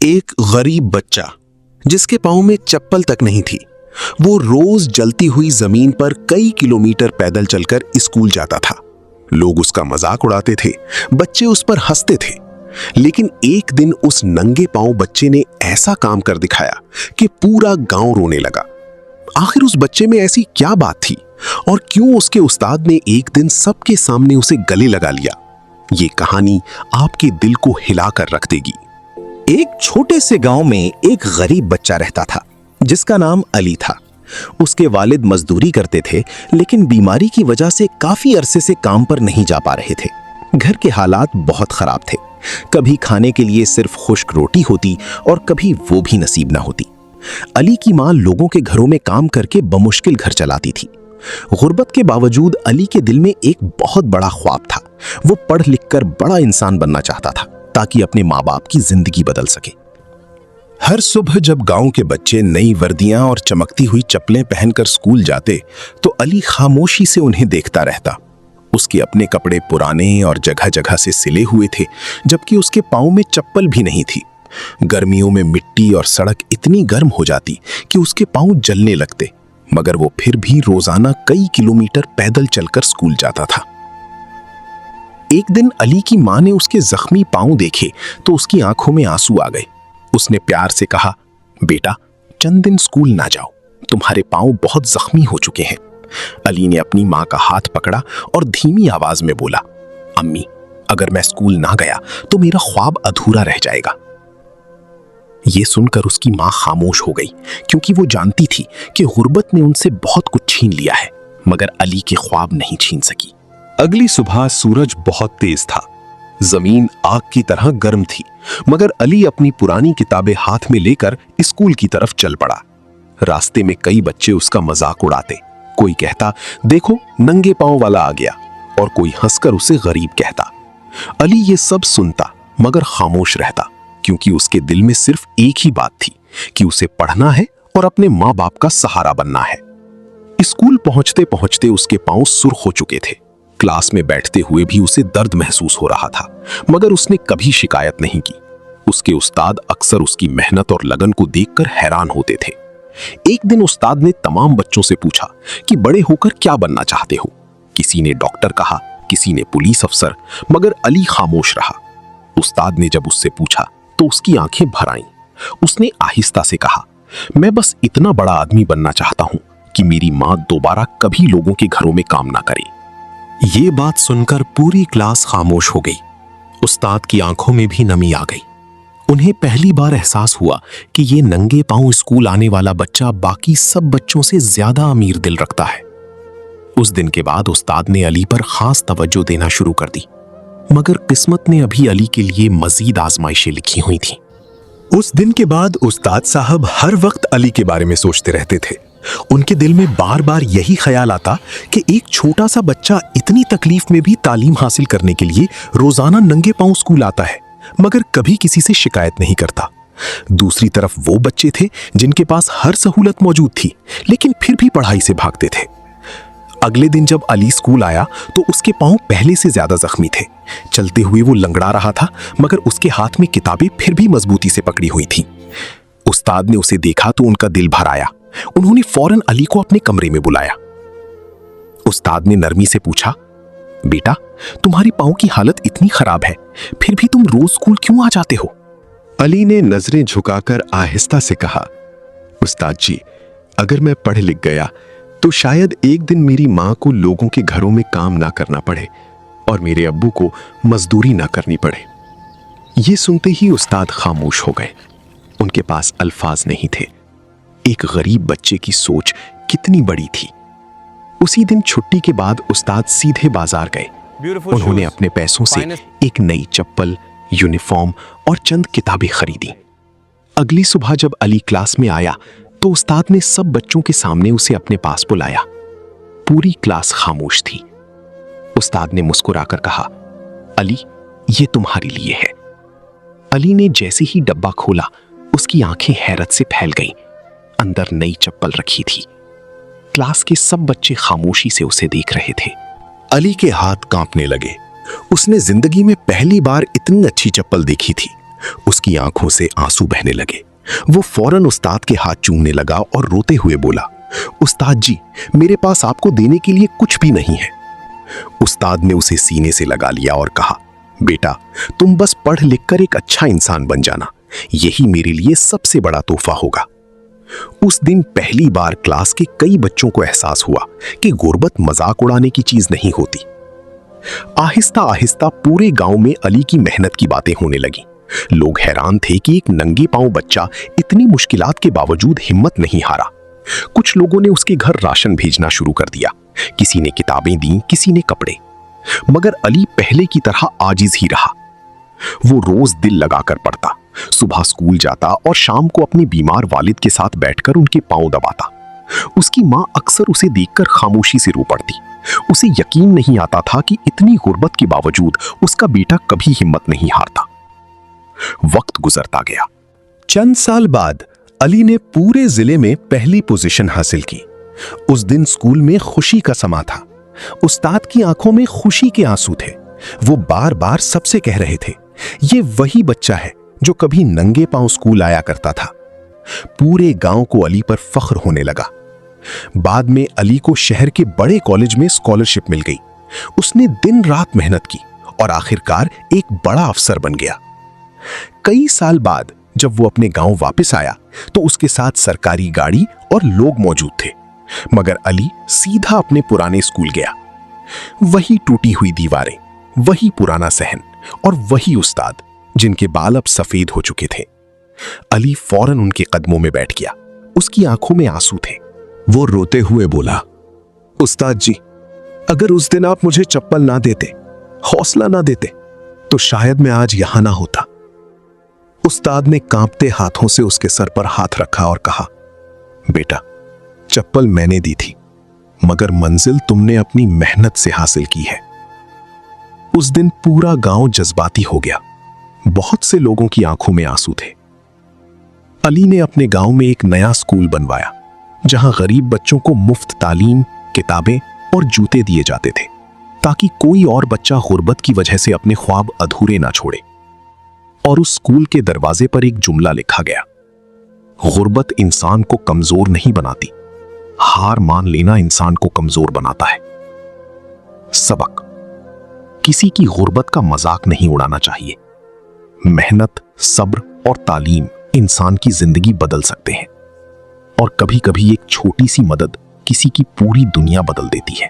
एक गरीब बच्चा जिसके पांव में चप्पल तक नहीं थी, वो रोज जलती हुई जमीन पर कई किलोमीटर पैदल चलकर स्कूल जाता था। लोग उसका मजाक उड़ाते थे, बच्चे उस पर हंसते थे। लेकिन एक दिन उस नंगे पांव बच्चे ने ऐसा काम कर दिखाया कि पूरा गांव रोने लगा। आखिर उस बच्चे में ऐसी क्या बात थी और क्यों उसके उस्ताद ने एक दिन सबके सामने उसे गले लगा लिया? ये कहानी आपके दिल को हिलाकर रख देगी। एक छोटे से गांव में एक गरीब बच्चा रहता था जिसका नाम अली था। उसके वालिद मजदूरी करते थे, लेकिन बीमारी की वजह से काफी अरसे से काम पर नहीं जा पा रहे थे। घर के हालात बहुत खराब थे। कभी खाने के लिए सिर्फ खुश्क रोटी होती और कभी वो भी नसीब ना होती। अली की मां लोगों के घरों में काम करके बमुश्किल घर चलाती थी। गुर्बत के बावजूद अली के दिल में एक बहुत बड़ा ख्वाब था। वो पढ़ लिख कर बड़ा इंसान बनना चाहता था ताकि अपने माँ बाप की जिंदगी बदल सके। हर सुबह जब गांव के बच्चे नई वर्दियां और चमकती हुई चप्पलें पहनकर स्कूल जाते तो अली खामोशी से उन्हें देखता रहता। उसके अपने कपड़े पुराने और जगह जगह से सिले हुए थे, जबकि उसके पांव में चप्पल भी नहीं थी। गर्मियों में मिट्टी और सड़क इतनी गर्म हो जाती कि उसके पांव जलने लगते, मगर वो फिर भी रोजाना कई किलोमीटर पैदल चलकर स्कूल जाता था। एक दिन अली की मां ने उसके जख्मी पांव देखे तो उसकी आंखों में आंसू आ गए। उसने प्यार से कहा, बेटा, चंद दिन स्कूल ना जाओ, तुम्हारे पांव बहुत जख्मी हो चुके हैं। अली ने अपनी मां का हाथ पकड़ा और धीमी आवाज में बोला, अम्मी, अगर मैं स्कूल ना गया तो मेरा ख्वाब अधूरा रह जाएगा। यह सुनकर उसकी मां खामोश हो गई, क्योंकि वो जानती थी कि गुर्बत ने उनसे बहुत कुछ छीन लिया है, मगर अली के ख्वाब नहीं छीन सकी। अगली सुबह सूरज बहुत तेज था। जमीन आग की तरह गर्म थी, मगर अली अपनी पुरानी किताबें हाथ में लेकर स्कूल की तरफ चल पड़ा। रास्ते में कई बच्चे उसका मजाक उड़ाते। कोई कहता, देखो नंगे पांव वाला आ गया, और कोई हंसकर उसे गरीब कहता। अली ये सब सुनता मगर खामोश रहता, क्योंकि उसके दिल में सिर्फ एक ही बात थी कि उसे पढ़ना है और अपने माँ बाप का सहारा बनना है। स्कूल पहुंचते पहुंचते उसके पांव सुर्ख हो चुके थे। क्लास में बैठते हुए भी उसे दर्द महसूस हो रहा था, मगर उसने कभी शिकायत नहीं की। उसके उस्ताद अक्सर उसकी मेहनत और लगन को देखकर हैरान होते थे। एक दिन उस्ताद ने तमाम बच्चों से पूछा कि बड़े होकर क्या बनना चाहते हो? किसी ने डॉक्टर कहा, किसी ने पुलिस अफसर, मगर अली खामोश रहा। उस्ताद ने जब उससे पूछा तो उसकी आंखें भर आईं। उसने आहिस्ता से कहा, मैं बस इतना बड़ा आदमी बनना चाहता हूं कि मेरी मां दोबारा कभी लोगों के घरों में काम ना करे। ये बात सुनकर पूरी क्लास खामोश हो गई। उस्ताद की आंखों में भी नमी आ गई। उन्हें पहली बार एहसास हुआ कि ये नंगे पांव स्कूल आने वाला बच्चा बाकी सब बच्चों से ज्यादा अमीर दिल रखता है। उस दिन के बाद उस्ताद ने अली पर खास तवज्जो देना शुरू कर दी, मगर किस्मत ने अभी अली के लिए मजीद आजमाइशें लिखी हुई थीं। उस दिन के बाद उस्ताद साहब हर वक्त अली के बारे में सोचते रहते थे। उनके दिल में बार बार यही ख्याल आता कि एक छोटा सा बच्चा इतनी तकलीफ में भी तालीम हासिल करने के लिए रोजाना नंगे पांव स्कूल आता है, मगर कभी किसी से शिकायत नहीं करता। दूसरी तरफ वो बच्चे थे जिनके पास हर सहूलत मौजूद थी, लेकिन फिर भी पढ़ाई से भागते थे। अगले दिन जब अली स्कूल आया तो उसके पांव पहले से ज्यादा जख्मी थे। चलते हुए वो लंगड़ा रहा था, मगर उसके हाथ में किताबें फिर भी मजबूती से पकड़ी हुई थीं। उस्ताद ने उसे देखा तो उनका दिल भर आया। उन्होंने फौरन अली को अपने कमरे में बुलाया। उस्ताद ने नरमी से पूछा, बेटा, तुम्हारी पांव की हालत इतनी खराब है, फिर भी तुम रोज स्कूल क्यों आ जाते हो? अली ने नजरें झुकाकर आहिस्ता से कहा, उस्ताद जी, अगर मैं पढ़ लिख गया तो शायद एक दिन मेरी मां को लोगों के घरों में काम ना करना पड़े और मेरे अब्बू को मजदूरी ना करनी पड़े। ये सुनते ही उस्ताद खामोश हो गए। उनके पास अल्फाज नहीं थे। एक गरीब बच्चे की सोच कितनी बड़ी थी। उसी दिन छुट्टी के बाद उस्ताद सीधे बाजार गए। उन्होंने अपने पैसों से एक नई चप्पल, यूनिफॉर्म और चंद किताबें खरीदी। अगली सुबह जब अली क्लास में आया तो उस्ताद ने सब बच्चों के सामने उसे अपने पास बुलाया। पूरी क्लास खामोश थी। उस्ताद ने मुस्कुराकर कहा, अली, ये तुम्हारे लिए है। अली ने जैसे ही डब्बा खोला, उसकी आंखें हैरत से फैल गईं। अंदर नई चप्पल रखी थी। क्लास के सब बच्चे खामोशी से उसे देख रहे थे। अली के हाथ कांपने लगे। उसने जिंदगी में पहली बार इतनी अच्छी चप्पल देखी थी। उसकी आंखों से आंसू बहने लगे। वो फौरन उस्ताद के हाथ चूमने लगा और रोते हुए बोला, उस्ताद जी, मेरे पास आपको देने के लिए कुछ भी नहीं है। उस्ताद ने उसे सीने से लगा लिया और कहा, बेटा, तुम बस पढ़ लिख कर एक अच्छा इंसान बन जाना, यही मेरे लिए सबसे बड़ा तोहफा होगा। उस दिन पहली बार क्लास के कई बच्चों को एहसास हुआ कि गुर्बत मजाक उड़ाने की चीज नहीं होती। आहिस्ता आहिस्ता पूरे गांव में अली की मेहनत की बातें होने लगी। लोग हैरान थे कि एक नंगे पांव बच्चा इतनी मुश्किलात के बावजूद हिम्मत नहीं हारा। कुछ लोगों ने उसके घर राशन भेजना शुरू कर दिया, किसी ने किताबें दी, किसी ने कपड़े। मगर अली पहले की तरह आजिज ही रहा। वो रोज दिल लगाकर पढ़ता, सुबह स्कूल जाता और शाम को अपने बीमार वालिद के साथ बैठकर उनके पांव दबाता। उसकी मां अक्सर उसे देखकर खामोशी से रो पड़ती। उसे यकीन नहीं आता था कि इतनी गुर्बत के बावजूद उसका बेटा कभी हिम्मत नहीं हारता। वक्त गुजरता गया। चंद साल बाद अली ने पूरे जिले में पहली पोजीशन हासिल की। उस दिन स्कूल में खुशी का समा था। उस्ताद की आंखों में खुशी के आंसू थे। वो बार बार सबसे कह रहे थे, ये वही बच्चा है जो कभी नंगे पांव स्कूल आया करता था। पूरे गांव को अली पर फख्र होने लगा। बाद में अली को शहर के बड़े कॉलेज में स्कॉलरशिप मिल गई। उसने दिन रात मेहनत की और आखिरकार एक बड़ा अफसर बन गया। कई साल बाद जब वो अपने गांव वापस आया तो उसके साथ सरकारी गाड़ी और लोग मौजूद थे। मगर अली सीधा अपने पुराने स्कूल गया। वही टूटी हुई दीवारें, वही पुराना सहन और वही उस्ताद जिनके बाल अब सफेद हो चुके थे। अली फौरन उनके कदमों में बैठ गया। उसकी आंखों में आंसू थे। वो रोते हुए बोला, उस्ताद जी, अगर उस दिन आप मुझे चप्पल ना देते, हौसला ना देते, तो शायद मैं आज यहां ना होता। उस्ताद ने कांपते हाथों से उसके सर पर हाथ रखा और कहा, बेटा, चप्पल मैंने दी थी, मगर मंजिल तुमने अपनी मेहनत से हासिल की है। उस दिन पूरा गांव जज्बाती हो गया। बहुत से लोगों की आंखों में आंसू थे। अली ने अपने गांव में एक नया स्कूल बनवाया, जहां गरीब बच्चों को मुफ्त तालीम, किताबें और जूते दिए जाते थे, ताकि कोई और बच्चा गुर्बत की वजह से अपने ख्वाब अधूरे ना छोड़े। और उस स्कूल के दरवाजे पर एक जुमला लिखा गया, गुर्बत इंसान को कमजोर नहीं बनाती, हार मान लेना इंसान को कमजोर बनाता है। सबक, किसी की गुर्बत का मजाक नहीं उड़ाना चाहिए। मेहनत, सब्र और तालीम इंसान की जिंदगी बदल सकते हैं, और कभी कभी एक छोटी सी मदद किसी की पूरी दुनिया बदल देती है।